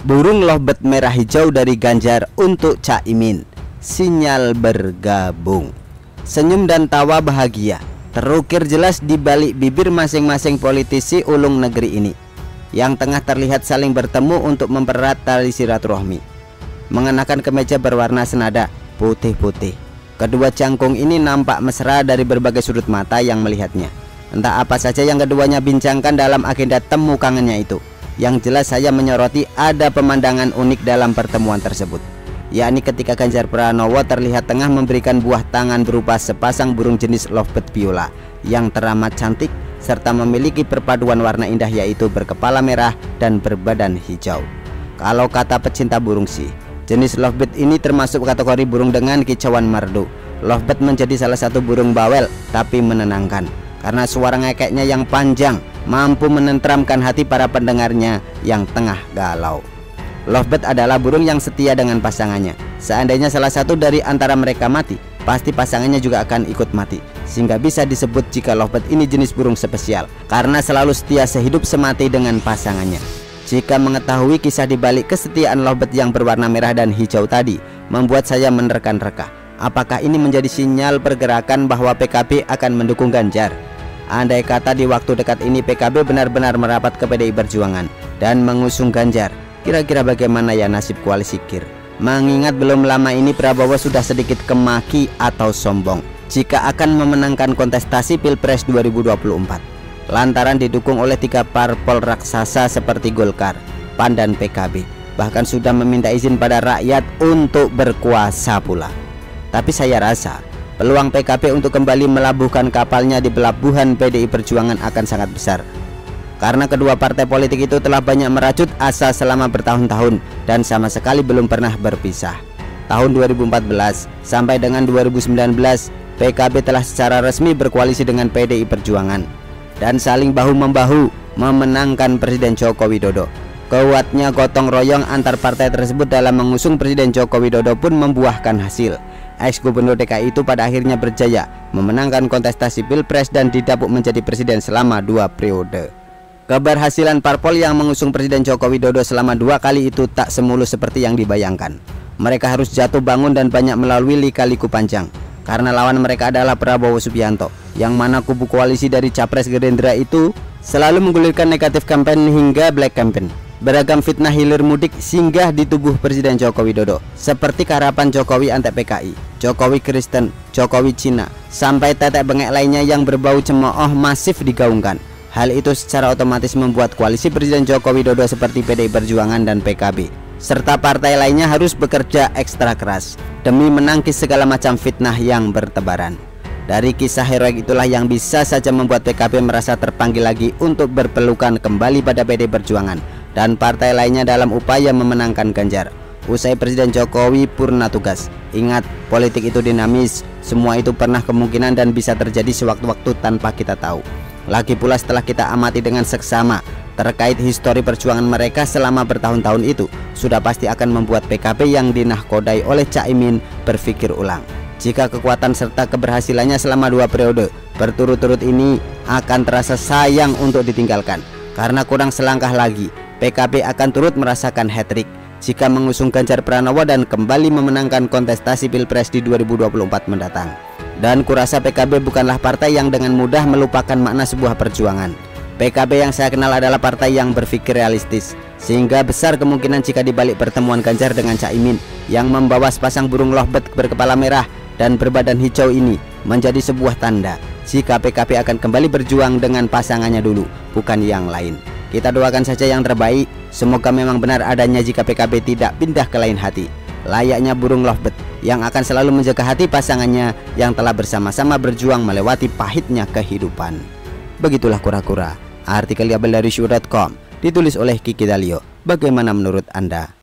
Burung lovebird merah hijau dari Ganjar untuk Caimin. Sinyal bergabung. Senyum dan tawa bahagia terukir jelas di balik bibir masing-masing politisi ulung negeri ini, yang tengah terlihat saling bertemu untuk mempererat tali silaturahmi. Mengenakan kemeja berwarna senada putih-putih, kedua cangkung ini nampak mesra dari berbagai sudut mata yang melihatnya. Entah apa saja yang keduanya bincangkan dalam agenda temu kangennya itu. Yang jelas saya menyoroti ada pemandangan unik dalam pertemuan tersebut, yakni ketika Ganjar Pranowo terlihat tengah memberikan buah tangan berupa sepasang burung jenis lovebird viola yang teramat cantik serta memiliki perpaduan warna indah, yaitu berkepala merah dan berbadan hijau. Kalau kata pecinta burung sih, jenis lovebird ini termasuk kategori burung dengan kicauan merdu. Lovebird menjadi salah satu burung bawel tapi menenangkan karena suara ngekeknya yang panjang mampu menenteramkan hati para pendengarnya yang tengah galau. Lovebird adalah burung yang setia dengan pasangannya. Seandainya salah satu dari antara mereka mati, pasti pasangannya juga akan ikut mati. Sehingga bisa disebut jika lovebird ini jenis burung spesial karena selalu setia sehidup semati dengan pasangannya. Jika mengetahui kisah di balik kesetiaan lovebird yang berwarna merah dan hijau tadi, membuat saya menerka-nerka. Apakah ini menjadi sinyal pergerakan bahwa PKB akan mendukung Ganjar? Andai kata di waktu dekat ini PKB benar-benar merapat ke PDI Perjuangan dan mengusung Ganjar, kira-kira bagaimana ya nasib koalisi KIR? Mengingat belum lama ini Prabowo sudah sedikit kemaki atau sombong jika akan memenangkan kontestasi Pilpres 2024 lantaran didukung oleh 3 parpol raksasa seperti Golkar, PAN dan PKB. Bahkan sudah meminta izin pada rakyat untuk berkuasa pula. Tapi saya rasa peluang PKB untuk kembali melabuhkan kapalnya di pelabuhan PDI Perjuangan akan sangat besar, karena kedua partai politik itu telah banyak merajut asa selama bertahun-tahun dan sama sekali belum pernah berpisah. Tahun 2014 sampai dengan 2019 PKB telah secara resmi berkoalisi dengan PDI Perjuangan dan saling bahu-membahu memenangkan Presiden Joko Widodo. Kuatnya gotong royong antar partai tersebut dalam mengusung Presiden Joko Widodo pun membuahkan hasil. Ex-Gubernur DKI itu pada akhirnya berjaya memenangkan kontestasi Pilpres dan didapuk menjadi presiden selama 2 periode. Keberhasilan parpol yang mengusung Presiden Joko Widodo selama 2 kali itu tak semulus seperti yang dibayangkan. Mereka harus jatuh bangun dan banyak melalui lika-liku panjang, karena lawan mereka adalah Prabowo Subianto, yang mana kubu koalisi dari Capres Gerindra itu selalu menggulirkan negatif campaign hingga black campaign. Beragam fitnah hilir mudik singgah di tubuh Presiden Joko Widodo, seperti keharapan Jokowi anti PKI, Jokowi Kristen, Jokowi Cina, sampai tetek bengek lainnya yang berbau cemooh masif digaungkan. Hal itu secara otomatis membuat koalisi Presiden Joko Widodo seperti PDI Perjuangan dan PKB serta partai lainnya harus bekerja ekstra keras demi menangkis segala macam fitnah yang bertebaran. Dari kisah heroik itulah yang bisa saja membuat PKB merasa terpanggil lagi untuk berpelukan kembali pada PDI Perjuangan dan partai lainnya dalam upaya memenangkan Ganjar usai Presiden Jokowi purna tugas. Ingat, politik itu dinamis, semua itu pernah kemungkinan dan bisa terjadi sewaktu-waktu tanpa kita tahu. Lagi pula setelah kita amati dengan seksama terkait histori perjuangan mereka selama bertahun-tahun itu, sudah pasti akan membuat PKB yang dinahkodai oleh Caimin berpikir ulang. Jika kekuatan serta keberhasilannya selama 2 periode berturut-turut ini akan terasa sayang untuk ditinggalkan, karena kurang selangkah lagi PKB akan turut merasakan hat-trick jika mengusung Ganjar Pranowo dan kembali memenangkan kontestasi Pilpres di 2024 mendatang. Dan kurasa PKB bukanlah partai yang dengan mudah melupakan makna sebuah perjuangan. PKB yang saya kenal adalah partai yang berpikir realistis, sehingga besar kemungkinan jika dibalik pertemuan Ganjar dengan Caimin yang membawa sepasang burung lovebird berkepala merah dan berbadan hijau ini menjadi sebuah tanda jika PKB akan kembali berjuang dengan pasangannya dulu, bukan yang lain. Kita doakan saja yang terbaik, semoga memang benar adanya jika PKB tidak pindah ke lain hati, layaknya burung lovebird yang akan selalu menjaga hati pasangannya yang telah bersama-sama berjuang melewati pahitnya kehidupan. Begitulah kura-kura, artikel diambil dari syuh.com, ditulis oleh Kiki Dalio. Bagaimana menurut Anda?